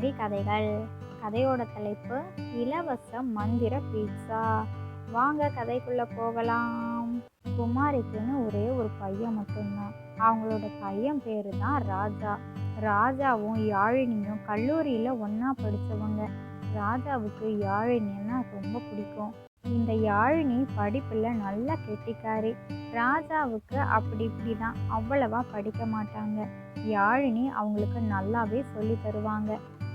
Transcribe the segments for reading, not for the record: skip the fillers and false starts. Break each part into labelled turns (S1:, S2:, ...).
S1: குமரி கதைகள். கதையோட தலைப்பு இலவச மந்திர பீட்சா. வாங்க கதைக்குள்ள போகலாம். குமாரிக்குன்னு ஒரே ஒரு பையன் மட்டும்தான். அவங்களோட பையன் பேரு தான் ராஜா. ராஜாவும் யாழினியும் கல்லூரியில ஒண்ணா படிச்சவங்க. ராஜாவுக்கு யாழினின்னா ரொம்ப பிடிக்கும். இந்த யாழினி படிப்புல நல்லா கெட்டிக்காரி. ராஜாவுக்கு அப்படி இப்படிதான், அவ்வளவா படிக்க மாட்டாங்க. யாழினி அவங்களுக்கு நல்லாவே சொல்லி தருவாங்க.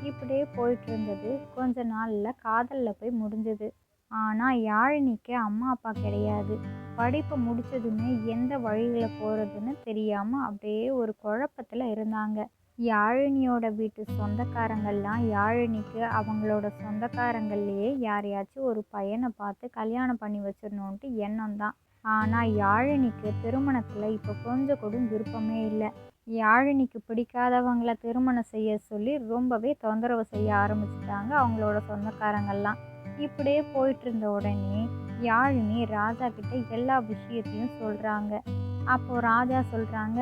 S1: இப்படியே போயிட்டு இருந்தது. கொஞ்ச நாள்ல காதல்ல போய் முடிஞ்சது. ஆனா யாழினிக்கு அம்மா அப்பா கிடையாது. படிப்பு முடிச்சதுமே எந்த வழியில போறதுன்னு தெரியாம அப்படியே ஒரு குழப்பத்துல இருந்தாங்க. யாழினியோட வீட்டு சொந்தக்காரங்கள்லாம் யாழினிக்கு அவங்களோட சொந்தக்காரங்கள்லயே யாரையாச்சும் ஒரு பையனை பார்த்து கல்யாணம் பண்ணி வச்சிடணுன்ட்டு எண்ணம் தான். ஆனா யாழினிக்கு திருமணத்துல இப்ப கொஞ்சம் கூட விருப்பமே இல்லை. யாழினிக்கு பிடிக்காதவங்கள திருமணம் செய்ய சொல்லி ரொம்பவே தொந்தரவு செய்ய ஆரம்பிச்சிட்டாங்க அவங்களோட சொந்தக்காரங்கள்லாம். இப்படியே போயிட்டு இருந்த உடனே யாழினி ராஜா கிட்ட எல்லா விஷயத்தையும் சொல்றாங்க. அப்போ ராஜா சொல்றாங்க,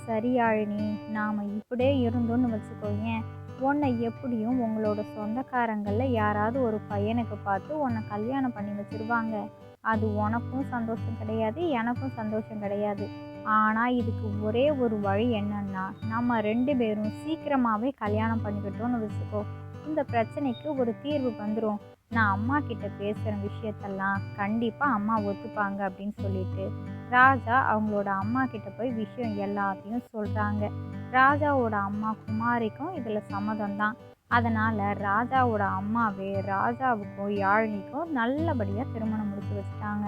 S1: சரி யாழினி, நாம இப்படியே இருந்தோன்னு வச்சுக்கோயேன், உன்னை எப்படியும் உங்களோட சொந்தக்காரங்கள்ல யாராவது ஒரு பையனுக்கு பார்த்து உன்னை கல்யாணம் பண்ணி வச்சிருவாங்க. அது உனக்கும் சந்தோஷம் கிடையாது, எனக்கும் சந்தோஷம் கிடையாது. ஆனா இதுக்கு ஒரே ஒரு வழி என்னன்னா, நம்ம 2 பேரும் சீக்கிரமாவே கல்யாணம் பண்ணிக்கிட்டோம்னு வச்சுக்கோ, இந்த பிரச்சனைக்கு ஒரு தீர்வு வந்துடும். நான் அம்மா கிட்ட பேசுகிற விஷயத்தெல்லாம் கண்டிப்பா அம்மா ஒத்துப்பாங்க அப்படின்னு சொல்லிட்டு ராஜா அவங்களோட அம்மா கிட்ட போய் விஷயம் எல்லாத்தையும் சொல்றாங்க. ராஜாவோட அம்மா குமாரிக்கும் இதுல சம்மதம் தான். அதனால ராஜாவோட அம்மாவே ராஜாவுக்கும் யாழினிக்கும் நல்லபடியா திருமணம் முடிச்சு வச்சுட்டாங்க.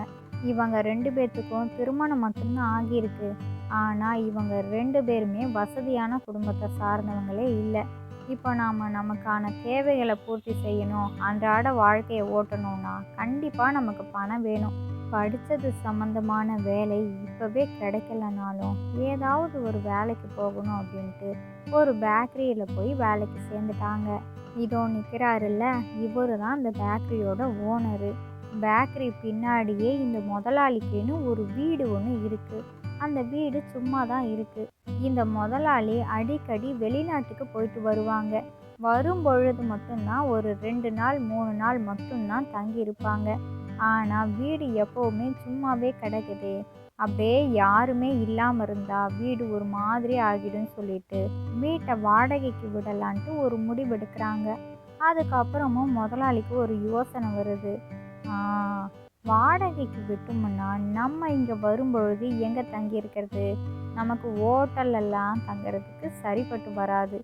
S1: இவங்க 2 பேர்த்துக்கும் திருமணம் மட்டும்தான் ஆகியிருக்கு. ஆனா இவங்க 2 பேருமே வசதியான குடும்பத்தை சார்ந்தவங்களே இல்லை. இப்போ நமக்கான தேவைகளை பூர்த்தி செய்யணும், அன்றாட வாழ்க்கையை ஓட்டணும்னா கண்டிப்பா நமக்கு பணம் வேணும். படித்தது சம்மந்தமான வேலை இப்போவே கிடைக்கலனாலும் ஏதாவது ஒரு வேலைக்கு போகணும் அப்படின்ட்டு ஒரு பேக்கரியில் போய் வேலைக்கு சேர்ந்துட்டாங்க. இதோ நிற்கிறாருல்ல, இவரு தான் இந்த பேக்கரியோட ஓனரு. பேக்கரி பின்னாடியே இந்த முதலாளிக்குன்னு ஒரு வீடு ஒன்று இருக்குது. அந்த வீடு சும்மா தான் இருக்குது. இந்த முதலாளி அடிக்கடி வெளிநாட்டுக்கு போயிட்டு வருவாங்க. வரும்பொழுது மட்டும்தான் ஒரு 2 நாள் 3 நாள் மட்டும்தான் தங்கி இருப்பாங்க. ஆனால் வீடு எப்போவுமே சும்மாவே கிடக்குது, அப்படியே யாருமே இல்லாமல் இருந்தால் வீடு ஒரு மாதிரி ஆகிடும்னு சொல்லிட்டு வீட்டை வாடகைக்கு விடலான்ட்டு ஒரு முடிவெடுக்கிறாங்க. அதுக்கப்புறமும் முதலாளிக்கு ஒரு யோசனை வருது. வாடகைக்கு விட்டோம்னா நம்ம இங்கே வரும்பொழுது எங்கே தங்கி இருக்கிறது, நமக்கு ஹோட்டலெல்லாம் தங்குறதுக்கு சரிப்பட்டு வராது.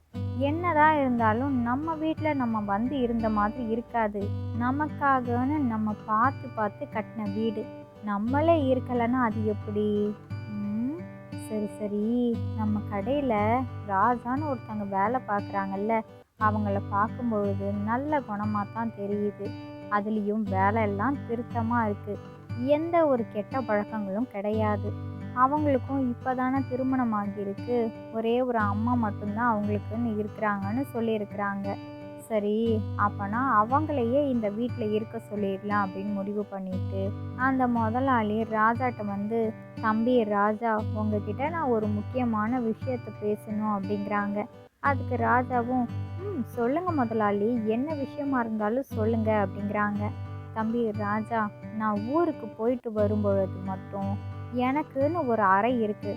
S1: என்னதான் இருந்தாலும் நம்ம வீட்டில் நம்ம வந்து இருந்த மாதிரி இருக்காது. நமக்காகன்னு நம்ம பார்த்து பார்த்து கட்டின வீடு, நம்மளே இருக்கலைன்னா அது எப்படி? சரி சரி, நம்ம கடையில் ராஜான்னு ஒருத்தவங்க வேலை பார்க்குறாங்கல்ல, அவங்கள பார்க்கும்பொழுது நல்ல குணமாக தான் தெரியுது. அதுலேயும் வேலையெல்லாம் திருத்தமாக இருக்குது. எந்த ஒரு கெட்ட பழக்கங்களும் கிடையாது. அவங்களுக்கும் இப்போ தானே திருமணம் ஆகியிருக்கு. ஒரே ஒரு அம்மா மட்டும்தான் அவங்களுக்குன்னு இருக்கிறாங்கன்னு சொல்லியிருக்கிறாங்க. சரி, அப்போனா அவங்களையே இந்த வீட்டில் இருக்க சொல்லிடலாம் அப்படின்னு முடிவு பண்ணிட்டு அந்த முதலாளி ராஜாட்ட வந்து, தம்பி ராஜா, உங்ககிட்ட நான் ஒரு முக்கியமான விஷயத்தை பேசணும் அப்படிங்கிறாங்க. அதுக்கு ராஜாவும், சொல்லுங்க முதலாளி, என்ன விஷயமா இருந்தாலும் சொல்லுங்க அப்படிங்கிறாங்க. தம்பி ராஜா, நான் ஊருக்கு போயிட்டு வரும்பொழுது மட்டும் எனக்குன்னு ஒரு அறை இருக்கு.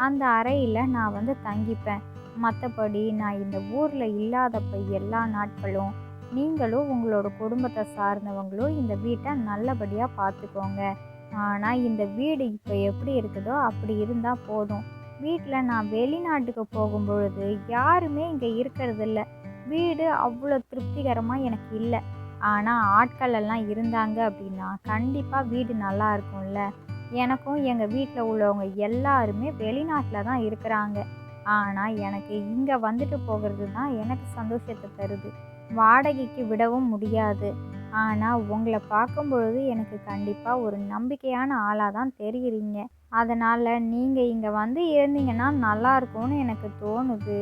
S1: அந்த அறையில் நான் வந்து தங்கிப்பேன். மற்றபடி நான் இந்த ஊரில் இல்லாதப்ப எல்லா நாட்களும் நீங்களும் உங்களோட குடும்பத்தை சார்ந்தவங்களும் இந்த வீட்டை நல்லபடியாக பார்த்துக்கோங்க. ஆனால் இந்த வீடு இப்போ எப்படி இருக்குதோ அப்படி இருந்தால் போதும். வீட்டில் நான் வெளிநாட்டுக்கு போகும்பொழுது யாருமே இங்கே இருக்கிறதில்ல. வீடு அவ்வளோ திருப்திகரமாக எனக்கு இல்லை. ஆனால் ஆட்கள் எல்லாம் இருந்தாங்க அப்படின்னா கண்டிப்பாக வீடு நல்லா இருக்கும்ல. எனக்கும் எங்கள் வீட்டில் உள்ளவங்க எல்லாருமே வெளிநாட்டில் தான் இருக்கிறாங்க. ஆனால் எனக்கு இங்கே வந்துட்டு போகிறது தான் எனக்கு சந்தோஷத்தை தருது. வாடகைக்கு விடவும் முடியாது. ஆனால் உங்களை பார்க்கும் பொழுது எனக்கு கண்டிப்பாக ஒரு நம்பிக்கையான ஆளாக தான் தெரியுறீங்க. அதனால் நீங்கள் இங்கே வந்து இருந்தீங்கன்னா நல்லா இருக்கும்னு எனக்கு தோணுது.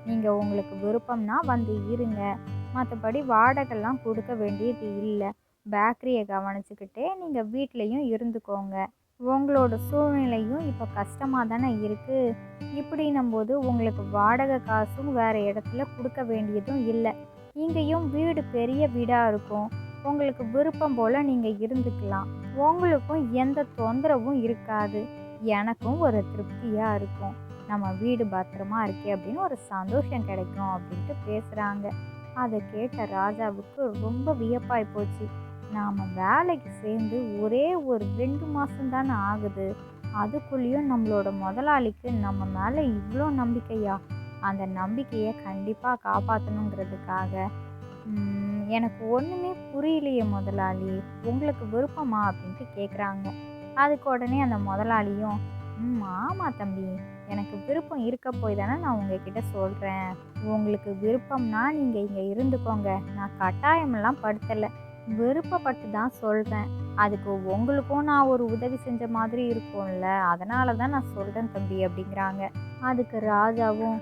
S1: நீங்கள் உங்களுக்கு விருப்பம்னா வந்து இருங்க. மற்றபடி வாடகைலாம் கொடுக்க வேண்டியது இல்லை. பேக்கரியை கவனிச்சுக்கிட்டே நீங்கள் வீட்லேயும் இருந்துக்கோங்க. உங்களோட சூழ்நிலையும் இப்போ கஷ்டமாக தானே இருக்குது. இப்படின்னும் போது உங்களுக்கு வாடகை காசும் வேறு இடத்துல கொடுக்க வேண்டியதும் இல்லை. இங்கேயும் வீடு பெரிய வீடாக இருக்கும். உங்களுக்கு விருப்பம் போல் நீங்கள் இருந்துக்கலாம். உங்களுக்கும் எந்த தொந்தரவும் இருக்காது. எனக்கும் ஒரு திருப்தியாக இருக்கும். நம்ம வீடு பத்திரமா இருக்கே அப்படின்னு ஒரு சந்தோஷம் கிடைக்கும் அப்படின்ட்டு பேசுகிறாங்க. அதை கேட்ட ராஜாவுக்கு ரொம்ப வியப்பாய் போச்சு. நாம் வேலைக்கு சேர்ந்து ஒரே ஒரு 2 மாதம் தானே ஆகுது. அதுக்குள்ளேயும் நம்மளோட முதலாளிக்கு நம்ம மேலே இவ்வளோ நம்பிக்கையா? அந்த நம்பிக்கையை கண்டிப்பாக காப்பாற்றணுங்கிறதுக்காக எனக்கு ஒன்றுமே புரியலையே முதலாளி, உங்களுக்கு விருப்பமா அப்படின்ட்டு கேட்குறாங்க. அதுக்கு உடனே அந்த முதலாளியும் ஆமாம் தம்பி, எனக்கு விருப்பம் இருக்க போய் தானே நான் உங்ககிட்ட சொல்கிறேன். உங்களுக்கு விருப்பம்னா நீங்கள் இங்கே இருந்துக்கோங்க. நான் கட்டாயமெல்லாம் படுத்தலை, விருப்பப்பட்டு தான் சொல்கிறேன். அதுக்கு உங்களுக்கும் நான் ஒரு உதவி செஞ்ச மாதிரி இருக்கும்ல, அதனால தான் நான் சொல்கிறேன் தம்பி அப்படிங்கிறாங்க. அதுக்கு ராஜாவும்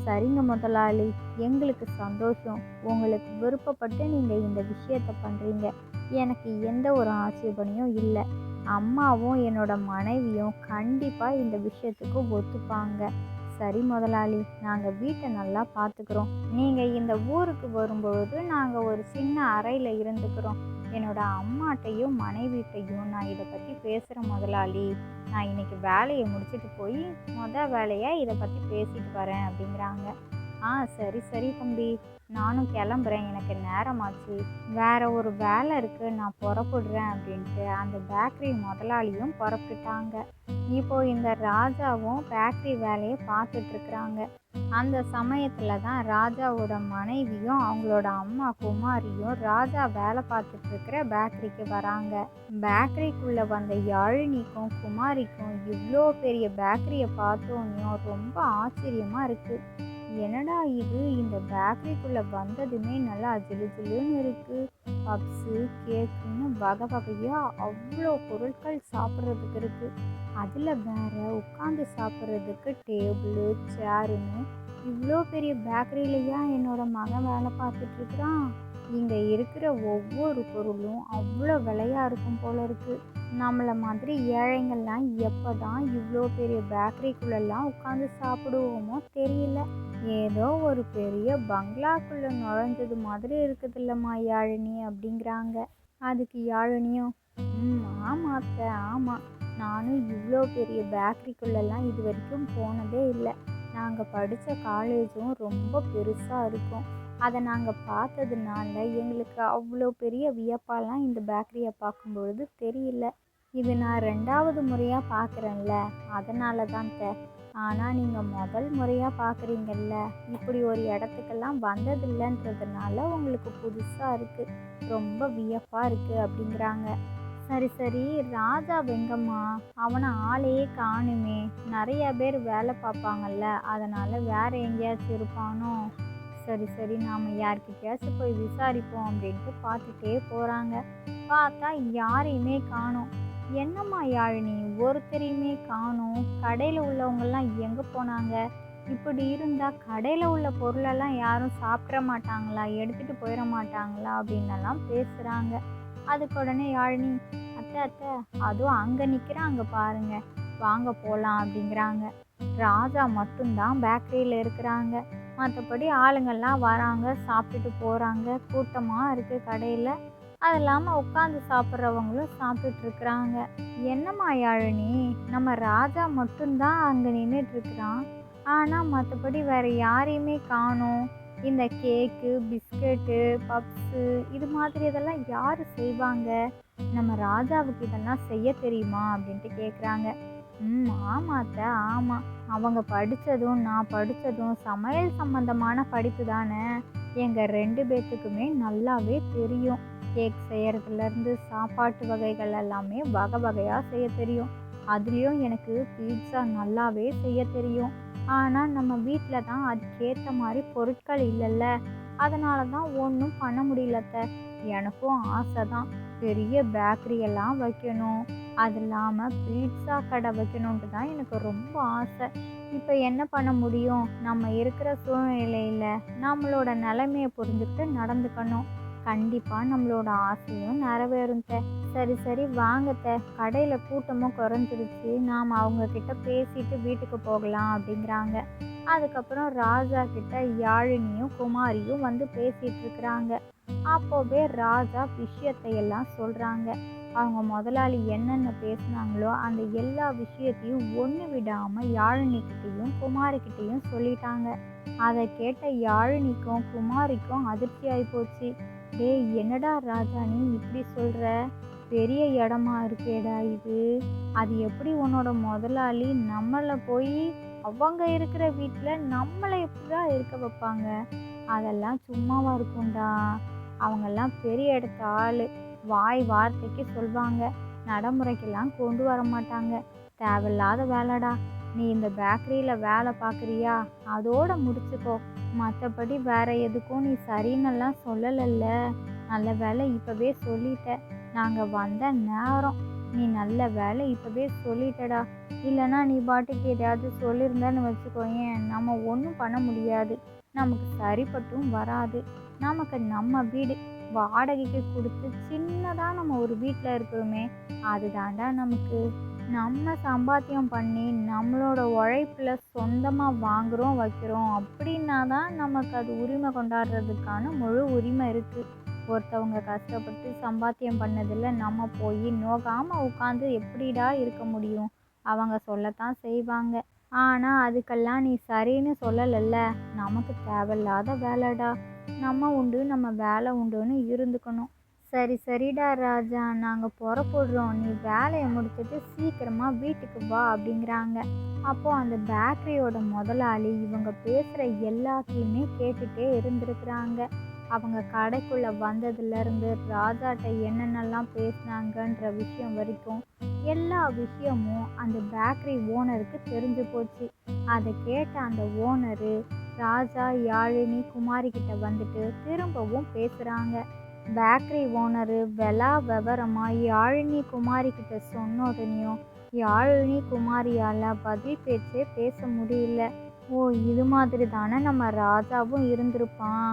S1: சரிங்க முதலாளி, எங்களுக்கு சந்தோஷம். உங்களுக்கு விருப்பப்பட்டு நீங்கள் இந்த விஷயத்தை பண்ணுறீங்க. எனக்கு எந்த ஒரு ஆட்சேபனையும் இல்லை. அம்மாவும் என்னோட மனைவியும் கண்டிப்பாக இந்த விஷயத்துக்கு ஒத்துப்பாங்க. சரி முதலாளி, நாங்கள் வீட்டை நல்லா பார்த்துக்கிறோம். நீங்கள் இந்த ஊருக்கு வரும்பொழுது நாங்கள் ஒரு சின்ன அறையில் இருந்துக்கிறோம். என்னோட அம்மாட்டையும் மனைவிட்டையும் நான் இதை பற்றி பேசுகிறேன் முதலாளி. நான் இன்னைக்கு வேலையை முடிச்சுட்டு போய் வேலையாக இதை பற்றி பேசிட்டு வரேன் அப்படிங்கிறாங்க. சரி சரி தம்பி, நானும் கிளம்புறேன், எனக்கு நேரமாச்சு, வேற ஒரு வேலை இருக்குது, நான் புறப்படுறேன் அப்படின்ட்டு அந்த பேக்கரி முதலாளியும் புறப்பட்டுட்டாங்க. இப்போ இந்த ராஜாவும் பேக்கரி வேலையை பார்த்துட்ருக்குறாங்க. அந்த சமயத்தில் தான் ராஜாவோட மனைவியும் அவங்களோட அம்மா குமாரியும் ராஜா வேலை பார்த்துட்ருக்கிற பேக்கரிக்கு வராங்க. பேக்கரிக்குள்ளே வந்த யாழினிக்கும் குமாரிக்கும் இவ்வளோ பெரிய பேக்கரியை பார்த்தோன்னையும் ரொம்ப ஆச்சரியமாக இருக்குது. என்னடா இது, இந்த பேக்கரிக்குள்ளே வந்ததுமே நல்லா ஜிலு ஜிலுன்னு இருக்குது. பப்ஸு கேக்குன்னு வகை வகையாக அவ்வளோ பொருட்கள் சாப்பிட்றதுக்கு இருக்குது. அதில் வேற உட்காந்து சாப்பிட்றதுக்கு டேபிள் சேருன்னு இவ்வளோ பெரிய பேக்கரியிலையா என்னோட மகன் வேலை பார்த்துட்ருக்குறான். இங்கே இருக்கிற ஒவ்வொரு பொருளும் அவ்வளோ விலையாக இருக்கும் போல இருக்குது. நம்மளை மாதிரி ஏழைங்கள்லாம் எப்போ தான் இவ்வளோ பெரிய பேக்கரிக்குள்ளெல்லாம் உட்காந்து சாப்பிடுவோமோ தெரியல. ஏதோ ஒரு பெரிய பங்களாக்குள்ளே நுழைஞ்சது மாதிரி இருக்குதுல்லம்மா யாழினி அப்படிங்கிறாங்க. அதுக்கு யாழினியும் ஆமாம் அத்தை, ஆமாம், நானும் இவ்வளோ பெரிய பேக்கரிக்குள்ளெல்லாம் இது வரைக்கும் போனதே இல்லை. நாங்கள் படித்த காலேஜும் ரொம்ப பெருசாக இருக்கும். அதை நாங்கள் பார்த்ததுனால எங்களுக்கு அவ்வளோ பெரிய வியப்பாலாம் இந்த பேக்கரியை பார்க்கும்பொழுது தெரியல. இது நான் 2வது முறையாக பார்க்குறேன்ல, அதனால தான் ஆனால் நீங்கள் முதல் முறையாக பார்க்குறீங்கல்ல, இப்படி ஒரு இடத்துக்கெல்லாம் வந்ததில்லைன்றதுனால உங்களுக்கு புதுசாக இருக்குது, ரொம்ப வியப்பாக இருக்குது அப்படிங்கிறாங்க. சரி சரி, ராஜா வெங்கம்மா, அவனை ஆளையே காணுமே, நிறைய பேர் வேலை பார்ப்பாங்கல்ல, அதனால் வேற எங்கேயாச்சும் இருப்பானோ. சரி சரி, நாம் யார்கிட்டயாச்சும் போய் விசாரிப்போம் அப்படின்ட்டு பார்த்துட்டே போகிறாங்க. பார்த்தா யாரையுமே காணோம். என்னம்மா யாழினி, ஒருத்தரையுமே காணோம், கடையில் உள்ளவங்கெல்லாம் எங்கே போனாங்க? இப்படி இருந்தால் கடையில் உள்ள பொருளெல்லாம் யாரும் சாப்பிட மாட்டாங்களா, எடுத்துகிட்டு போயிட மாட்டாங்களா அப்படின்னெல்லாம் பேசுகிறாங்க. அதுக்கு உடனே யாழினி, அத்தை அத்தை, அதுவும் அங்கே நிற்கிறான், அங்கே பாருங்க, வாங்க போகலாம் அப்படிங்கிறாங்க. ராஜா மட்டும்தான் பேக்கரியில் இருக்கிறாங்க. மற்றபடி ஆளுங்கள்லாம் வராங்க, சாப்பிட்டுட்டு போகிறாங்க, கூட்டமாக இருக்குது கடையில். அது இல்லாமல் உட்காந்து சாப்பிட்றவங்களும் சாப்பிட்டுட்ருக்குறாங்க. என்னம்மா யாழினி, நம்ம ராஜா மட்டும்தான் அங்கே நின்றுட்டுருக்குறான், ஆனால் மற்றபடி வேறு யாரையுமே காணோம். இந்த கேக்கு, பிஸ்கெட்டு, பப்ஸு இது மாதிரி இதெல்லாம் யார் செய்வாங்க? நம்ம ராஜாவுக்கு இதெல்லாம் செய்ய தெரியுமா அப்படின்ட்டு கேட்குறாங்க. ஆமாம் அத்தை, ஆமாம், அவங்க படித்ததும் நான் படித்ததும் சமையல் சம்மந்தமான படிப்பு தானே. எங்கள் 2 பேர்த்துக்குமே நல்லாவே தெரியும். கேக் செய்கிறதுலேருந்து சாப்பாட்டு வகைகள் எல்லாமே வகை வகையாக செய்ய தெரியும். அதுலேயும் எனக்கு பீட்சா நல்லாவே செய்ய தெரியும். ஆனால் நம்ம வீட்டில் தான் அதுக்கேற்ற மாதிரி பொருட்கள் இல்லைல்ல, அதனால தான் ஒன்றும் பண்ண முடியலத்த. எனக்கும் ஆசை தான், பெரிய பேக்கரியெல்லாம் வைக்கணும், அது இல்லாமல் பீட்சா கடை வைக்கணுன்ட்டு தான் எனக்கு ரொம்ப ஆசை. இப்போ என்ன பண்ண முடியும்? நம்ம இருக்கிற சூழ்நிலையில் நம்மளோட நிலைமையை புரிஞ்சுக்கிட்டு நடந்துக்கணும். கண்டிப்பாக நம்மளோட ஆசையும் நிறைவேறும். சரி சரி வாங்கத்த, கடையில் கூட்டமும் குறைஞ்சிருச்சு, நாம் அவங்கக்கிட்ட பேசிட்டு வீட்டுக்கு போகலாம் அப்படிங்கிறாங்க. அதுக்கப்புறம் ராஜா கிட்ட யாழினியும் குமாரியும் வந்து பேசிட்டு இருக்கிறாங்க. அப்போவே ராஜா விஷயத்தை எல்லாம் சொல்றாங்க. அவங்க முதலாளி என்னென்ன பேசுனாங்களோ அந்த எல்லா விஷயத்தையும் ஒன்று விடாம யாழினிக்கிட்டையும் குமாரிக்கிட்டையும் சொல்லிட்டாங்க. அதை கேட்ட யாழினிக்கும் குமாரிக்கும் அதிர்ச்சி ஆகி போச்சு. டேய், என்னடா ராஜா நீ இப்படி சொல்ற? பெரிய இடமா இருக்கேடா இது. அது எப்படி உன்னோட முதலாளி நம்மளை போய் அவங்க இருக்கிற வீட்டில் நம்மளை எப்படிதான் இருக்க வைப்பாங்க? அதெல்லாம் சும்மாவா இருக்கும்டா. அவங்கெல்லாம் பெரிய இடத்த ஆள். வாய் வார்த்தைக்கு சொல்வாங்க, நடைமுறைக்கெல்லாம் கொண்டு வர மாட்டாங்க. தேவையில்லாத வேலைடா. நீ இந்த பேக்கரியில் வேலை பார்க்குறியா, அதோட முடிச்சுக்கோ. மற்றபடி வேற எதுக்கும் நீ சரின்னெல்லாம் சொல்லலைல்ல. நல்ல வேலை இப்போவே சொல்லிட்ட. நாங்கள் வந்த நேரம். நீ நல்ல வேலை இப்போவே சொல்லிட்டடா. இல்லைன்னா நீ பாட்டுக்கு எதையாவது சொல்லியிருந்தேன்னு வச்சுக்கோயேன், நம்ம ஒன்றும் பண்ண முடியாது. நமக்கு சரிப்பட்டும் வராது. நமக்கு நம்ம வீடு வாடகைக்கு கொடுத்து சின்னதாக நம்ம ஒரு வீட்டில் இருக்கிறோமே, அதுதாண்டா நமக்கு. நம்ம சம்பாத்தியம் பண்ணி நம்மளோட உழைப்பில் சொந்தமாக வாங்குகிறோம் வைக்கிறோம் அப்படின்னா தான் நமக்கு அது உரிமை கொண்டாடுறதுக்கான முழு உரிமை இருக்குது. ஒருத்தவங்க கஷ்டப்பட்டு சம்பாத்தியம் பண்ணதில் நம்ம போய் நோகாமல் உட்காந்து எப்படிடா இருக்க முடியும்? அவங்க சொல்லத்தான் செய்வாங்க. ஆனால் அதுக்கெல்லாம் நீ சரின்னு சொல்லலைல்ல. நமக்கு தேவையில்லாத வேலைடா. நம்ம உண்டு நம்ம வேலை உண்டுன்னு இருந்துக்கணும். சரி சரிடா ராஜா, நாங்கள் புறப்படுறோம். நீ வேலையை முடிச்சுட்டு சீக்கிரமாக வீட்டுக்கு வா அப்படிங்கிறாங்க. அப்போது அந்த பேக்கரியோட முதலாளி இவங்க பேசுகிற எல்லாத்தையுமே கேட்டுகிட்டே இருந்திருக்கிறாங்க. அவங்க கடைக்குள்ளே வந்ததுலேருந்து ராஜாட்ட என்னென்னலாம் பேசினாங்கன்ற விஷயம் வரைக்கும் எல்லா விஷயமும் அந்த பேக்கரி ஓனருக்கு தெரிஞ்சு போச்சு. அதை கேட்ட அந்த ஓனரு ராஜா யாழினி குமாரி கிட்ட வந்துட்டு திரும்பவும் பேசுகிறாங்க. பேக்கரி ஓனரு விவரமாக யாழினி குமாரி கிட்ட சொன்ன உடனேயும் யாழினி குமாரியால் பதில் பேச்சே பேச முடியல. ஓ, இது மாதிரி தானே நம்ம ராஜாவும் இருந்திருப்பான்.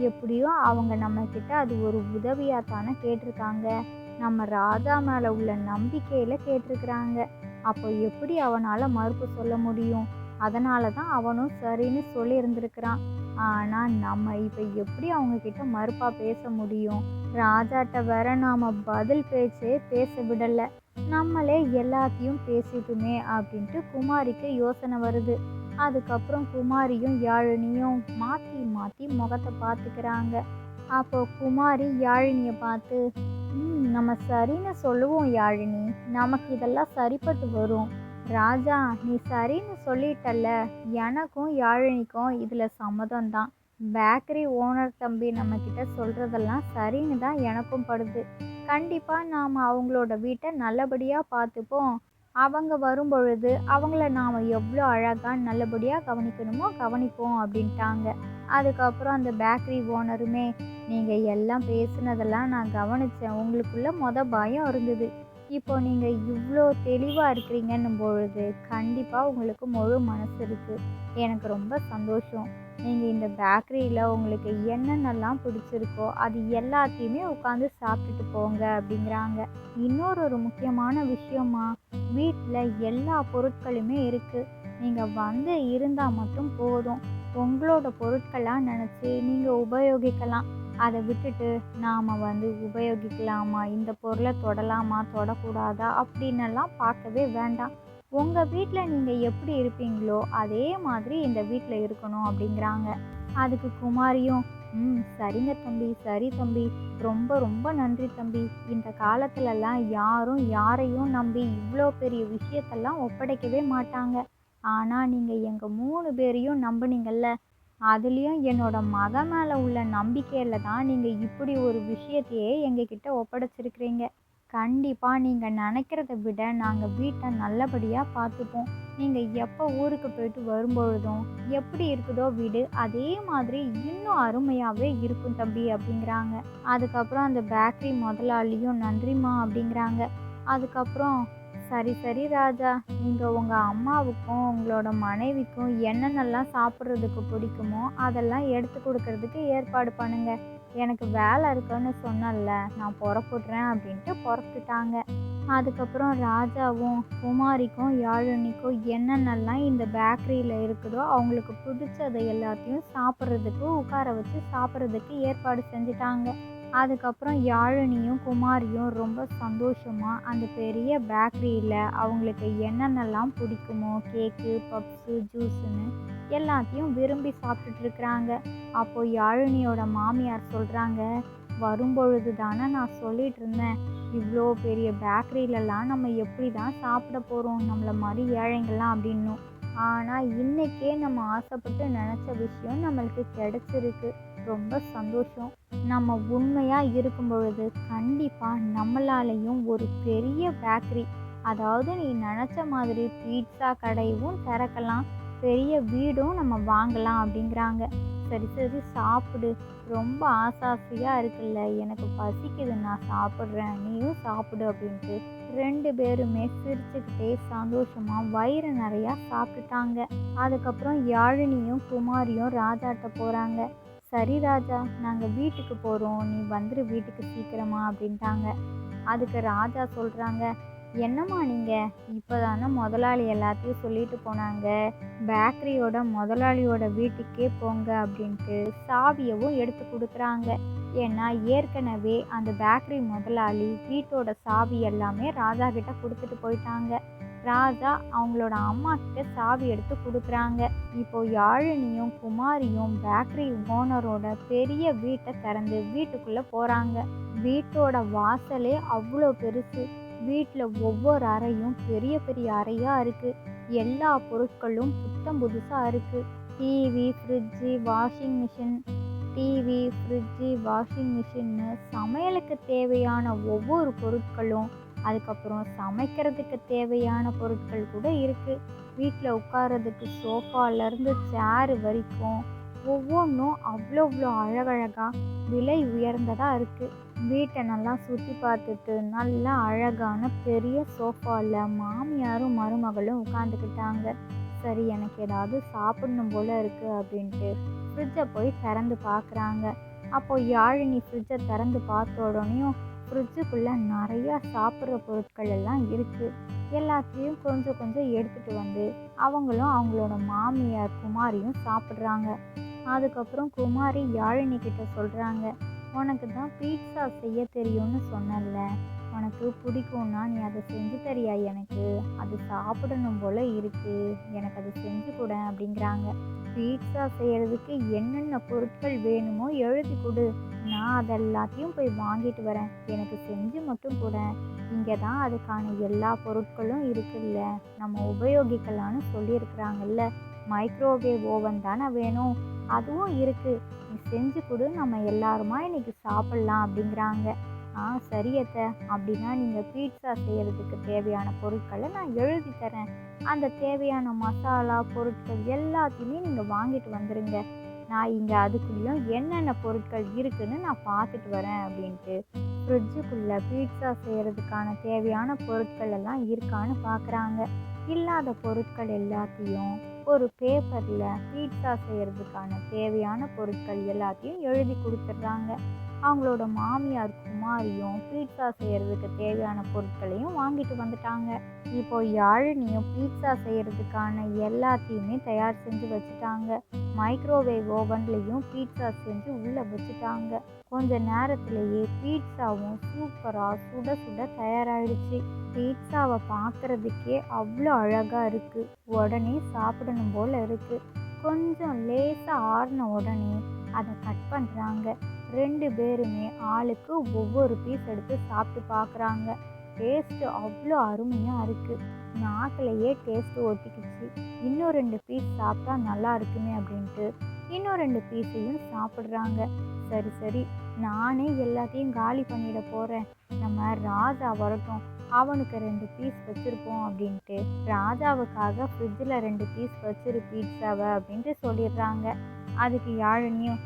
S1: எப்படியோ அவங்க நம்மக்கிட்ட அது ஒரு உதவியாக தானே கேட்டிருக்காங்க. நம்ம ராஜா மேலே உள்ள நம்பிக்கையில் கேட்டிருக்கிறாங்க. அப்போ எப்படி அவனால் மறுப்பு சொல்ல முடியும்? அதனால தான் அவனும் சரின்னு சொல்லி இருந்திருக்கிறான். ஆனால் நம்ம இப்போ எப்படி அவங்கக்கிட்ட மறுப்பாக பேச முடியும்? ராஜாட்ட வேற நாம் பதில் பேச்சே பேச விடலை. நம்மளே எல்லாத்தையும் பேசிட்டுமே அப்படின்ட்டு குமாரிக்கு யோசனை வருது. அதுக்கப்புறம் குமாரியும் யாழினியும் மாற்றி மாற்றி முகத்தை பார்த்துக்கிறாங்க. அப்போ குமாரி யாழினியை பார்த்து, நம்ம சரின்னு சொல்லுவோம் யாழினி. நமக்கு இதெல்லாம் சரிப்பட்டு வரும். ராஜா, நீ சரின்னு சொல்லிட்டல்ல. எனக்கும் யாழினிக்கும் இதில் சம்மதம்தான். பேக்கரி ஓனர் தம்பி நம்மக்கிட்ட சொல்கிறதெல்லாம் சரின்னு தான் எனக்கும் படுது. கண்டிப்பாக நாம் அவங்களோட வீட்டை நல்லபடியாக பார்த்துப்போம். அவங்க வரும்பொழுது அவங்கள நாம் எவ்வளோ அழகாக நல்லபடியாக கவனிக்கணுமோ கவனிப்போம் அப்படின்ட்டாங்க. அதுக்கப்புறம் அந்த பேக்கரி ஓனருமே, நீங்கள் எல்லாம் பேசுனதெல்லாம் நான் கவனித்தேன். உங்களுக்குள்ள பயம் இருந்தது. இப்போ நீங்கள் இவ்வளோ தெளிவாக இருக்கிறீங்கன்னும் பொழுது கண்டிப்பாக உங்களுக்கு முழு மனசு இருக்குது. எனக்கு ரொம்ப சந்தோஷம். நீங்கள் இந்த பேக்கரியில் உங்களுக்கு என்னென்னலாம் பிடிச்சிருக்கோ அது எல்லாத்தையுமே உட்காந்து சாப்பிட்டுட்டு போங்க அப்படிங்கிறாங்க. இன்னொரு முக்கியமான விஷயமா, வீட்டில் எல்லா பொருட்களுமே இருக்குது. நீங்கள் வந்து இருந்தால் மட்டும் போதும். உங்களோட பொருட்களாக நினச்சி நீங்கள் உபயோகிக்கலாம். அதை விட்டுட்டு நாம் வந்து உபயோகிக்கலாமா, இந்த பொருளை தொடலாமா தொடக்கூடாதா அப்படின்னெல்லாம் பார்க்கவே வேண்டாம். உங்கள் வீட்டில் நீங்கள் எப்படி இருப்பீங்களோ அதே மாதிரி இந்த வீட்டில் இருக்கணும் அப்படிங்கிறாங்க. அதுக்கு குமாரியும், சரிங்க தம்பி, சரி தம்பி, ரொம்ப ரொம்ப நன்றி தம்பி. இந்த காலத்துலலாம் யாரும் யாரையும் நம்பி இவ்வளோ பெரிய விஷயத்தெல்லாம் ஒப்படைக்கவே மாட்டாங்க. ஆனால் நீங்கள் எங்கள் 3 பேரையும் நம்புனீங்கள்ல, அதுலேயும் என்னோட மகன் மேலே உள்ள நம்பிக்கையில் தான் நீங்கள் இப்படி ஒரு விஷயத்தையே எங்ககிட்ட ஒப்படைச்சிருக்கிறீங்க. கண்டிப்பாக நீங்கள் நினைக்கிறத விட நாங்கள் வீட்டை நல்லபடியாக பார்த்துப்போம். நீங்கள் எப்போ ஊருக்கு போயிட்டு வரும்பொழுதும் எப்படி இருக்குதோ வீடு அதே மாதிரி இன்னும் அருமையாகவே இருக்கும் தம்பி அப்படிங்கிறாங்க. அதுக்கப்புறம் அந்த பேக்கரி முதலாளியும் நன்றிம்மா அப்படிங்கிறாங்க. அதுக்கப்புறம் சரி சரி ராஜா, நீங்கள் உங்கள் அம்மாவுக்கும் உங்களோட மனைவிக்கும் என்னென்னலாம் சாப்பிட்றதுக்கு பிடிக்குமோ அதெல்லாம் எடுத்து கொடுக்கறதுக்கு ஏற்பாடு பண்ணுங்க. எனக்கு வேலை இருக்குன்னு சொன்னல, நான் புறப்படுறேன் அப்படின்ட்டு புறப்பட்டுட்டாங்க. அதுக்கப்புறம் ராஜாவும் குமாரிக்கும் யாழினிக்கும் என்னென்னலாம் இந்த பேக்கரியில் இருக்குதோ அவங்களுக்கு பிடிச்சதை எல்லாத்தையும் சாப்பிட்றதுக்கு உட்கார வச்சு சாப்பிட்றதுக்கு ஏற்பாடு செஞ்சுட்டாங்க. அதுக்கப்புறம் யாழினியும் குமாரியும் ரொம்ப சந்தோஷமாக அந்த பெரிய பேக்கரியில் அவங்களுக்கு என்னென்னலாம் பிடிக்குமோ கேக்கு, பப்ஸு, ஜூஸுன்னு எல்லாத்தையும் விரும்பி சாப்பிட்டுட்டு இருக்கிறாங்க. அப்போ யாழினியோட மாமியார் சொல்கிறாங்க, வரும்பொழுது தானே நான் சொல்லிட்டு இருந்தேன், இவ்வளோ பெரிய பேக்கரியிலலாம் நம்ம எப்படி தான் சாப்பிட போகிறோம் நம்மள மாதிரி ஏழைங்கள்லாம் அப்படின்னும். ஆனால் இன்றைக்கே நம்ம ஆசைப்பட்டு நினச்ச விஷயம் நம்மளுக்கு கிடைச்சிருக்கு. ரொம்ப சந்தோஷம். நம்ம உண்மையாக இருக்கும் பொழுது கண்டிப்பாக நம்மளாலையும் ஒரு பெரிய பேக்கரி, அதாவது நீ நினச்ச மாதிரி பீட்சா கடையும் திறக்கலாம், பெரிய வீடும் நம்ம வாங்கலாம் அப்படிங்கிறாங்க. சரி சரி சாப்பிடு, ரொம்ப ஆசாசியாக இருக்குல்ல, எனக்கு பசிக்குது, நான் சாப்பிட்றேன், நீயும் சாப்பிடு அப்படின்ட்டு 2 பேருமே சிரிச்சுக்கிட்டே சந்தோஷமாக வயிறு நிறையா சாப்பிட்டுட்டாங்க. அதுக்கப்புறம் யாழினியும் குமாரியும் ராஜாட்ட போகிறாங்க. சரி ராஜா, நாங்கள் வீட்டுக்கு போகிறோம், நீ வந்துரு வீட்டுக்கு சீக்கிரமா அப்படின்ட்டாங்க. அதுக்கு ராஜா சொல்கிறாங்க, என்னம்மா நீங்கள் இப்போ தானே முதலாளி எல்லாத்தையும் சொல்லிட்டு போனாங்க, பேக்கரியோட முதலாளியோட வீட்டுக்கே போங்க அப்படின்ட்டு சாவியவும் எடுத்து கொடுக்குறாங்க. ஏன்னா ஏற்கனவே அந்த பேக்கரி முதலாளி வீட்டோட சாவி எல்லாமே ராஜா கிட்ட கொடுத்துட்டு போயிட்டாங்க. ராஜா அவங்களோட அம்மா கிட்ட சாவி எடுத்து கொடுக்குறாங்க. இப்போ யாழினியும் குமாரியும் பேக்கரி ஓனரோட பெரிய வீட்டை திறந்து வீட்டுக்குள்ளே போகிறாங்க. வீட்டோட வாசலே அவ்வளோ பெருசு. வீட்டில் ஒவ்வொரு அறையும் பெரிய பெரிய அறையாக இருக்குது. எல்லா பொருட்களும் புத்தம் புதுசாக இருக்குது. டிவி, ஃப்ரிட்ஜு, வாஷிங் மிஷின்னு சமையலுக்கு தேவையான ஒவ்வொரு பொருட்களும், அதுக்கப்புறம் சமைக்கிறதுக்கு தேவையான பொருட்கள் கூட இருக்குது. வீட்டில் உட்கார்றதுக்கு சோஃபாலேருந்து சேரு வரைக்கும் ஒவ்வொன்றும் அவ்வளோ அழகழகாக விலை உயர்ந்ததாக இருக்குது. வீட்டை நல்லா சுற்றி பார்த்துட்டு நல்லா அழகான பெரிய சோஃபாவில் மாமியாரும் மருமகளும் உட்காந்துக்கிட்டாங்க. சரி, எனக்கு ஏதாவது சாப்பிடணும் போல இருக்குது அப்படின்ட்டு ஃப்ரிட்ஜை போய் திறந்து பார்க்குறாங்க. அப்போது யாழினி ஃப்ரிட்ஜை திறந்து பார்த்த உடனேயும் ஃப்ரிட்ஜுக்குள்ளே நிறையா சாப்பிட்ற பொருட்கள் எல்லாம் இருக்குது. எல்லாத்தையும் கொஞ்சம் கொஞ்சம் எடுத்துகிட்டு வந்து அவங்களும் அவங்களோட மாமியார் குமாரியும் சாப்பிட்றாங்க. அதுக்கப்புறம் குமாரி யாழினி கிட்ட சொல்கிறாங்க, உனக்கு தான் பீட்சா செய்ய தெரியும்னு சொன்னல, உனக்கு பிடிக்கும்னா நீ அதை செஞ்சு தரியா, எனக்கு அது சாப்பிடணும் போல் இருக்குது, எனக்கு அதை செஞ்சு கொடு அப்படிங்கிறாங்க. பீட்சா செய்கிறதுக்கு என்னென்ன பொருட்கள் வேணுமோ எழுதி கொடு, நான் அதெல்லாத்தையும் போய் வாங்கிட்டு வரேன், எனக்கு செஞ்சு மட்டும் கொடு. இங்கே தான் அதுக்கான எல்லா பொருட்களும் இருக்குல்ல, நம்ம உபயோகிக்கலான்னு சொல்லியிருக்கிறாங்கல்ல, மைக்ரோவேவ் ஓவன் தானே வேணும், அதுவும் இருக்குது, நீ செஞ்சு கொடு, நம்ம எல்லாருமா இன்னைக்கு சாப்பிட்லாம் அப்படிங்கிறாங்க. சரி அத்தை, அப்படின்னா நீங்கள் பீட்சா செய்கிறதுக்கு தேவையான பொருட்களை நான் எழுதி தரேன், அந்த தேவையான மசாலா பொருட்கள் எல்லாத்தையுமே நீங்கள் வாங்கிட்டு வந்துடுங்க, நான் இங்கே அதுக்குள்ளேயும் என்னென்ன பொருட்கள் இருக்குதுன்னு நான் பார்த்துட்டு வரேன் அப்படின்ட்டு ஃப்ரிட்ஜுக்குள்ளே பீட்சா செய்கிறதுக்கான தேவையான பொருட்கள் எல்லாம் இருக்கான்னு பார்க்குறாங்க. இல்லாத பொருட்கள் எல்லாத்தையும் ஒரு பேப்பரில் பீட்சா செய்கிறதுக்கான தேவையான பொருட்கள் எல்லாத்தையும் எழுதி கொடுத்துட்றாங்க. அவங்களோட மாமியார் குமாரியும் பீட்சா செய்கிறதுக்கு தேவையான பொருட்களையும் வாங்கிட்டு வந்துட்டாங்க. இப்போ யாழினியும் பீட்சா செய்கிறதுக்கான எல்லாத்தையுமே தயார் செஞ்சு வச்சுட்டாங்க. மைக்ரோவேவ் ஓவன்லேயும் பீட்சா செஞ்சு உள்ளே வச்சுட்டாங்க. கொஞ்ச நேரத்திலேயே பீட்சாவும் சூப்பராக சுட சுட தயாராகிடுச்சு. பீட்சாவை பார்க்குறதுக்கே அவ்வளோ அழகாக இருக்குது, உடனே சாப்பிடணும் போல் இருக்குது. கொஞ்சம் லேசாக ஆறின உடனே அதை கட் பண்ணுறாங்க. 2 பேருமே ஆளுக்கு ஒவ்வொரு பீஸ் எடுத்து சாப்பிட்டு பார்க்குறாங்க. டேஸ்ட்டு அவ்வளோ அருமையாக இருக்குது, நாக்கிலேயே டேஸ்ட்டு ஒட்டிக்கிச்சு. இன்னும் 2 பீஸ் சாப்பிட்டா நல்லா இருக்குமே அப்படின்ட்டு இன்னும் 2 பீஸையும் சாப்பிட்றாங்க. சரி சரி, நானே எல்லாத்தையும் காலி பண்ணிட போகிறேன், நம்ம ராஜா வரட்டும், அவனுக்கு 2 பீஸ் வச்சுருப்போம் அப்படின்ட்டு ராஜாவுக்காக ஃப்ரிட்ஜில் 2 பீஸ் வச்சிரு பீட்சாவை அப்படின்ட்டு சொல்லிடுறாங்க. அதுக்கு யாழினியும்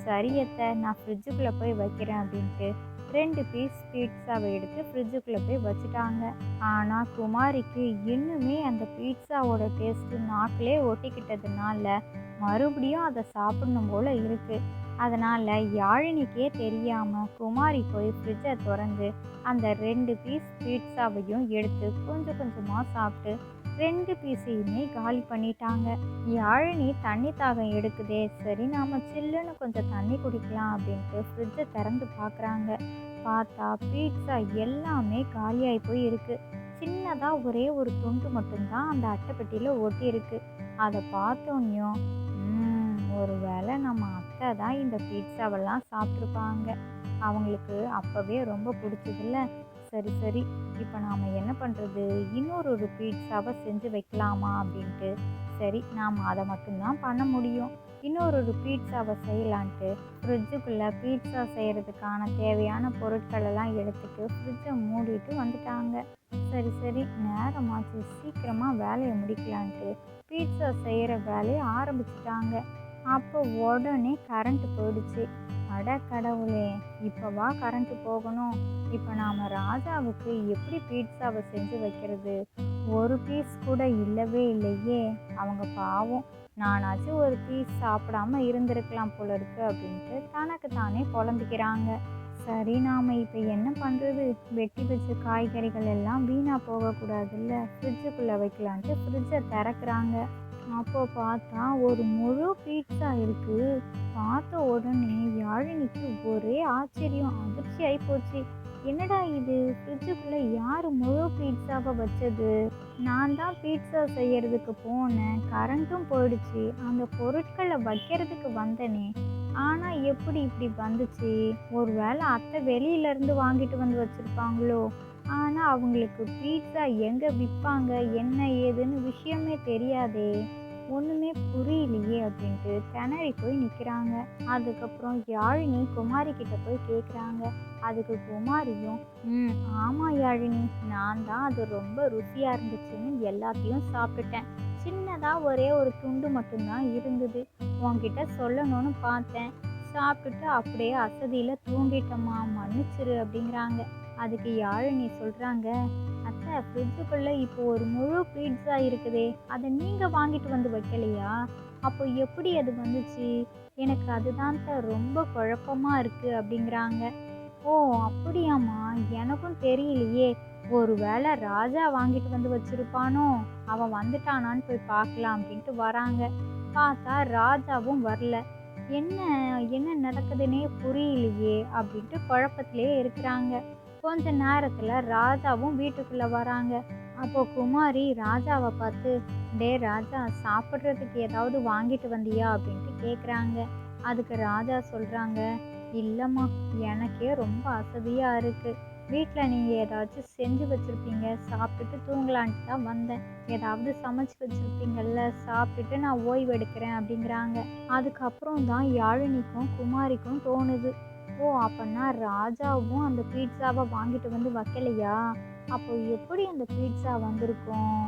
S1: சரி அத்தை, நான் ஃப்ரிட்ஜுக்குள்ளே போய் வைக்கிறேன் அப்படின்ட்டு 2 பீஸ் பீட்சாவை எடுத்து ஃப்ரிட்ஜுக்குள்ளே போய் வச்சுட்டாங்க. ஆனால் குமாரிக்கு இன்னுமே அந்த பீட்சாவோட டேஸ்ட்டு நாக்கிலே ஒட்டிக்கிட்டதுனால மறுபடியும் அதை சாப்பிடணும் போல் இருக்குது. அதனால் யாழினிக்கே தெரியாமல் குமாரி போய் ஃப்ரிட்ஜை திறந்து அந்த 2 பீஸ் பீட்சாவையும் எடுத்து கொஞ்சம் கொஞ்சமாக சாப்பிட்டு 2 பீஸையுமே காலி பண்ணிட்டாங்க. யாழினி தண்ணி தாகம் எடுக்குதே, சரி நாம் சில்லுன்னு கொஞ்சம் தண்ணி குடிக்கலாம் அப்படின்ட்டு ஃப்ரிட்ஜை திறந்து பார்க்குறாங்க. பார்த்தா பீட்சா எல்லாமே காலியாகி போய் இருக்கு. சின்னதாக ஒரே ஒரு துண்டு மட்டும்தான் அந்த அட்டைப்பெட்டியில் ஒட்டி இருக்கு. அதை பார்த்தோன்னையும் ஒரு வேளை நம்ம அத்தை தான் இந்த பீட்சாவெல்லாம் சாப்பிட்ருப்பாங்க. அவங்களுக்கு அப்போவே ரொம்ப பிடிச்சதில்ல. சரி சரி, இப்போ நாம் என்ன பண்ணுறது, இன்னொரு பீட்சாவை செஞ்சு வைக்கலாமா அப்படின்ட்டு, சரி நாம் அதை மட்டும்தான் பண்ண முடியும், இன்னொரு பீட்சாவை செய்யலான்ட்டு ஃப்ரிட்ஜுக்குள்ளே பீட்சா செய்கிறதுக்கான தேவையான பொருட்களெல்லாம் எடுத்துகிட்டு ஃப்ரிட்ஜை மூடிட்டு வந்துட்டாங்க. சரி சரி, நேரமாச்சு, சீக்கிரமாக வேலையை முடிக்கலான்ட்டு பீட்சா செய்கிற வேலையை ஆரம்பிச்சிட்டாங்க. அப்போ உடனே கரண்ட் போயிடுச்சு. அட கடவுளே, இப்போவா கரண்ட்டு போகணும்? இப்போ நாம் ராஜாவுக்கு எப்படி பீட்சாவை செஞ்சு வைக்கிறது? ஒரு பீஸ் கூட இல்லவே இல்லையே. அவங்க பாவம், நானாச்சும் ஒரு பீஸ் சாப்பிடாம இருந்திருக்கலாம் போல இருக்கு அப்படின்ட்டு தனக்கு தானே புலம்பிக்கிறாங்க. சரி, நாம் இப்போ என்ன பண்ணுறது? வெட்டி வச்ச காய்கறிகள் எல்லாம் வீணாக போகக்கூடாதுல்ல, ஃப்ரிட்ஜுக்குள்ளே வைக்கலான்ட்டு ஃப்ரிட்ஜை திறக்கிறாங்க. அப்போ பார்த்தா ஒரு முழு பீட்சா இருக்குது. பார்த்த உடனே யாழினிக்கு ஒரே ஆச்சரியம், அதிர்ச்சி ஆகிப்போச்சு. என்னடா இது, ஃப்ரிட்ஜுக்குள்ளே யார் முழு பீட்சாவை வச்சது? நான் தான் பீட்சா செய்யறதுக்கு போனேன், கரண்ட்டும் போயிடுச்சு, அந்த பொருட்களை வைக்கிறதுக்கு வந்தனே, ஆனால் எப்படி இப்படி வந்துச்சு? ஒரு வேளை அத்தை வெளியிலேருந்து வாங்கிட்டு வந்து வச்சுருப்பாங்களோ? ஆனால் அவங்களுக்கு பீட்சா எங்கே விற்பாங்க, என்ன ஏதுன்னு விஷயமே தெரியாதே, ஒன்றுமே புரியலையே அப்படின்ட்டு திணறி போய் நிற்கிறாங்க. அதுக்கப்புறம் யாழினி குமாரி கிட்ட போய் கேட்குறாங்க. அதுக்கு குமாரியும், ஆமாம் யாழினி, நான் தான் அது ரொம்ப ருசியாக இருந்துச்சுன்னு எல்லாத்தையும் சாப்பிட்டுட்டேன். சின்னதாக ஒரே ஒரு துண்டு மட்டும்தான் இருந்தது, உன்கிட்ட சொல்லணும்னு பார்த்தேன், சாப்பிட்டுட்டு அப்படியே அசதியில் தூங்கிட்டம்மா, மன்னிச்சிரு அப்படிங்கிறாங்க. அதுக்கு யாழினி சொல்கிறாங்க, அத்தை, ஃப்ரிட்ஜுக்குள்ளே இப்போ ஒரு முழு பீட்சா இருக்குதே, அதை நீங்கள் வாங்கிட்டு வந்து வைக்கலையா? அப்போ எப்படி அது வந்துச்சு? எனக்கு அதுதான் ரொம்ப குழப்பமாக இருக்குது அப்படிங்கிறாங்க. ஓ அப்படியாம்மா, எனக்கும் தெரியலையே, ஒரு வேளை ராஜா வாங்கிட்டு வந்து வச்சிருப்பானோ, அவன் வந்துட்டானான்னு போய் பார்க்கலாம் அப்படின்ட்டு வராங்க. பார்த்தா ராஜாவும் வரல. என்ன என்ன நடக்குதுன்னே புரியலையே அப்படின்ட்டு குழப்பத்திலே இருக்கிறாங்க. கொஞ்ச நேரத்தில் ராஜாவும் வீட்டுக்குள்ளே வராங்க. அப்போ குமாரி ராஜாவை பார்த்து, டே ராஜா, சாப்பிட்றதுக்கு ஏதாவது வாங்கிட்டு வந்தியா அப்படின்ட்டு கேட்குறாங்க. அதுக்கு ராஜா சொல்கிறாங்க, இல்லைம்மா, எனக்கே ரொம்ப அசதியாக இருக்குது, வீட்டில் நீங்கள் ஏதாச்சும் செஞ்சு வச்சுருப்பீங்க, சாப்பிட்டுட்டு தூங்கலான்ட்டு தான் வந்தேன், ஏதாவது சமைச்சு வச்சுருப்பீங்கள்ல, சாப்பிட்டுட்டு நான் ஓய்வு எடுக்கிறேன் அப்படிங்கிறாங்க. அதுக்கப்புறம் தான் யாழினிக்கும் குமாரிக்கும் தோணுது, ஓ அப்போனா ராஜாவும் அந்த பீட்சாவை வாங்கிட்டு வந்து வைக்கலையா? அப்போ எப்படி அந்த பீட்சா வந்திருக்கும்?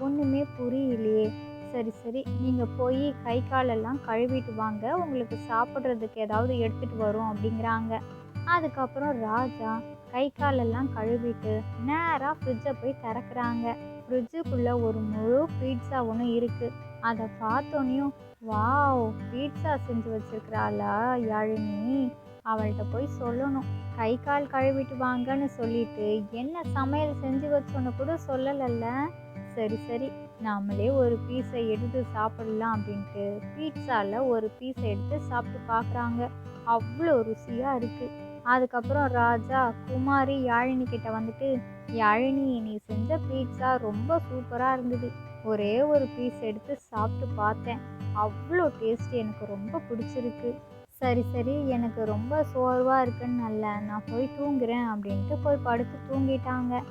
S1: ஒன்றுமே புரியலையே. சரி சரி, நீங்கள் போய் கை காலெல்லாம் கழுவிட்டு வாங்க, உங்களுக்கு சாப்பிட்றதுக்கு ஏதாவது எடுத்துகிட்டு வரும் அப்படிங்கிறாங்க. அதுக்கப்புறம் ராஜா கை காலெல்லாம் கழுவிட்டு நேராக ஃப்ரிட்ஜை போய் திறக்கிறாங்க. ஃப்ரிட்ஜுக்குள்ளே ஒரு முழு பீட்சா ஒன்று இருக்குது. அதை பார்த்தோன்னையும், வாவ், பீட்சா செஞ்சு வச்சிருக்கிறாளா யாழினி, அவள்கிட்ட போய் சொல்லணும், கை கால் கழுவிட்டு வாங்கன்னு சொல்லிட்டு என்ன சமையல் செஞ்சு வச்சோன்னு கூட சொல்லலைல்ல. சரி சரி, நாமளே ஒரு பீஸை எடுத்து சாப்பிடலாம் அப்படின்ட்டு பீட்சாவில் ஒரு பீஸை எடுத்து சாப்பிட்டு பார்க்குறாங்க. அவ்வளோ ருசியாக இருக்குது. அதுக்கப்புறம் ராஜா குமாரி யாழினி கிட்ட வந்துட்டு, யாழினி, நீ செஞ்ச பீட்சா ரொம்ப சூப்பராக இருந்தது, ஒரே ஒரு பீஸ் எடுத்து சாப்பிட்டு பார்த்தேன், அவ்வளோ டேஸ்ட், எனக்கு ரொம்ப பிடிச்சிருக்கு. சரி சரி, எனக்கு ரொம்ப சோர்வாக இருக்குன்னு நல்ல, நான் போய் தூங்குறேன் அப்படின்ட்டு போய் படுத்து தூங்கிட்டாங்க.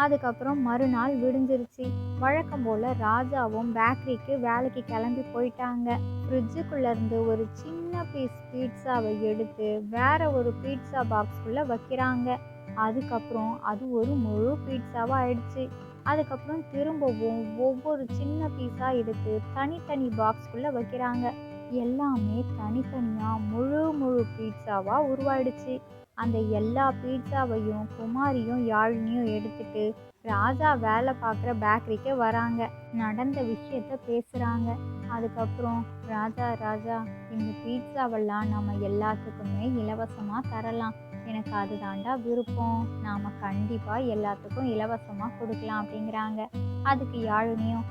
S1: அதுக்கப்புறம் மறுநாள் விடிஞ்சிருச்சு. வழக்கம் போல் ராஜாவும் பேக்கரிக்கு வேலைக்கு கிளம்பி போயிட்டாங்க. ஃப்ரிட்ஜுக்குள்ளேருந்து ஒரு சின்ன பீஸ் பீட்சாவை எடுத்து வேற ஒரு பீட்சா பாக்ஸ்குள்ளே வைக்கிறாங்க. அதுக்கப்புறம் அது ஒரு முழு பீட்சாவாக ஆயிடுச்சு. அதுக்கப்புறம் திரும்பவும் ஒவ்வொரு சின்ன பீஸாக எடுத்து தனித்தனி பாக்ஸ்குள்ளே வைக்கிறாங்க. எல்லாமே தனித்தனியாக முழு முழு பீட்சாவாக உருவாயிடுச்சு. அந்த எல்லா பீட்சாவையும் குமாரியும் யாழினியும் எடுத்துட்டு ராஜா வேலை பார்க்குற பேக்கரிக்கு வராங்க. நடந்த விஷயத்த பேசுகிறாங்க. அதுக்கப்புறம் ராஜா ராஜா இந்த பீட்சாவெல்லாம் நம்ம எல்லாத்துக்குமே இலவசமாக தரலாம். எனக்கு அது தாண்டா விருப்பம். நாம் கண்டிப்பாக எல்லாத்துக்கும் இலவசமாக கொடுக்கலாம் அப்படிங்கிறாங்க. அதுக்கு யாழினியும்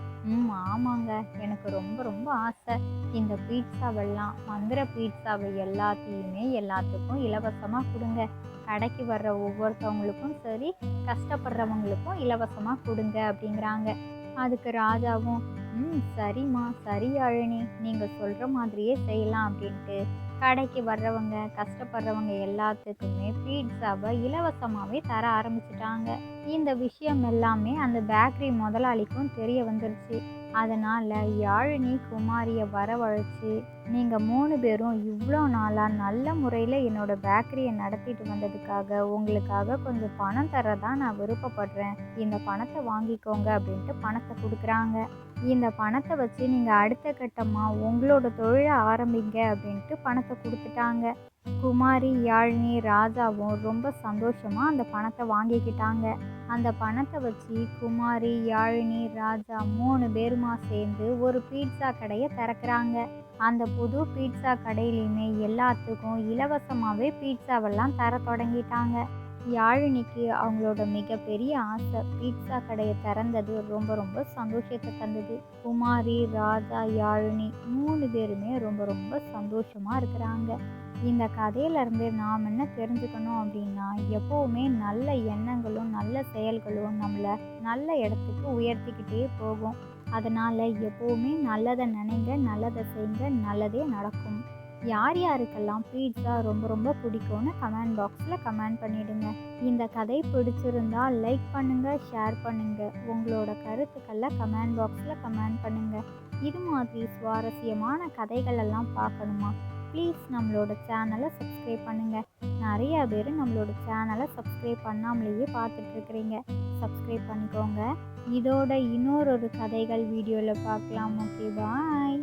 S1: ஆமாங்க, எனக்கு ரொம்ப ரொம்ப ஆசை. இந்த பீட்சாவெல்லாம் மந்திர பீட்சாவை எல்லாத்தையுமே எல்லாத்துக்கும் இலவசமாக கொடுங்க. கடைக்கு வர்ற ஒவ்வொருத்தவங்களுக்கும் சரி, கஷ்டப்படுறவங்களுக்கும் இலவசமாக கொடுங்க அப்படிங்கிறாங்க. அதுக்கு ராஜாவும் சரிம்மா, சரி யாழினி, நீங்கள் சொல்கிற மாதிரியே செய்யலாம் அப்படின்ட்டு கடைக்கு வர்றவங்க கஷ்டப்படுறவங்க எல்லாத்துக்குமே பீட்சாவை இலவசமாகவே தர ஆரம்பிச்சிட்டாங்க. இந்த விஷயம் எல்லாமே அந்த பேக்கரி முதலாளிக்கும் தெரிய வந்துருச்சு. அதனால் யாழினி குமாரியை வரவழைச்சி, நீங்கள் 3 பேரும் இவ்வளோ நாளாக நல்ல முறையில் என்னோடய பேக்கரியை நடத்திட்டு வந்ததுக்காக உங்களுக்காக கொஞ்சம் பணம் தரதா நான் விருப்பப்படுறேன். இந்த பணத்தை வாங்கிக்கோங்க அப்படின்ட்டு பணத்தை கொடுக்குறாங்க. இந்த பணத்தை வச்சு நீங்கள் அடுத்த கட்டமாக உங்களோட தொழிலை ஆரம்பிங்க அப்படின்ட்டு பணத்தை கொடுத்துட்டாங்க. குமாரி, யாழினி, ராஜாவும் ரொம்ப சந்தோஷமாக அந்த பணத்தை வாங்கிக்கிட்டாங்க. அந்த பணத்தை வச்சு குமாரி, யாழினி, ராஜா 3 பேருமா சேர்ந்து ஒரு பீட்சா கடையை திறக்கிறாங்க. அந்த புது பீட்சா கடையிலையுமே எல்லாத்துக்கும் இலவசமாகவே பீட்சாவெல்லாம் தர தொடங்கிட்டாங்க. யாழினிக்கு அவங்களோட மிகப்பெரிய ஆசை பீட்சா கடையை திறந்தது ரொம்ப ரொம்ப சந்தோஷத்தை தந்தது. குமாரி, ராஜா, யாழினி 3 பேருமே ரொம்ப ரொம்ப சந்தோஷமாக இருக்கிறாங்க. இந்த கதையிலேருந்து நாம் என்ன தெரிஞ்சுக்கணும் அப்படின்னா, எப்போவுமே நல்ல எண்ணங்களும் நல்ல செயல்களும் நம்மளை நல்ல இடத்துக்கு உயர்த்திக்கிட்டே போகும். அதனால் எப்போவுமே நல்லதை நினைங்க, நல்லதை செய்யுங்க, நல்லதே நடக்கும். யார் யாருக்கெல்லாம் பீட்சா ரொம்ப ரொம்ப பிடிக்கும்னு கமெண்ட் பாக்ஸில் கமெண்ட் பண்ணிடுங்க. இந்த கதை பிடிச்சிருந்தா லைக் பண்ணுங்கள், ஷேர் பண்ணுங்கள். உங்களோட கருத்துக்களை கமெண்ட் பாக்ஸில் கமெண்ட் பண்ணுங்கள். இது மாதிரி சுவாரஸ்யமான கதைகள் எல்லாம் பார்க்கணுமா? ப்ளீஸ் நம்மளோட சேனலை சப்ஸ்கிரைப் பண்ணுங்கள். நிறைய பேர் நம்மளோட சேனலை சப்ஸ்கிரைப் பண்ணாமலேயே பார்த்துட்ருக்குறீங்க. சப்ஸ்கிரைப் பண்ணிக்கோங்க. இதோட இன்னொரு கதைகள் வீடியோவில் பார்க்கலாம். ஓகே, பாய்.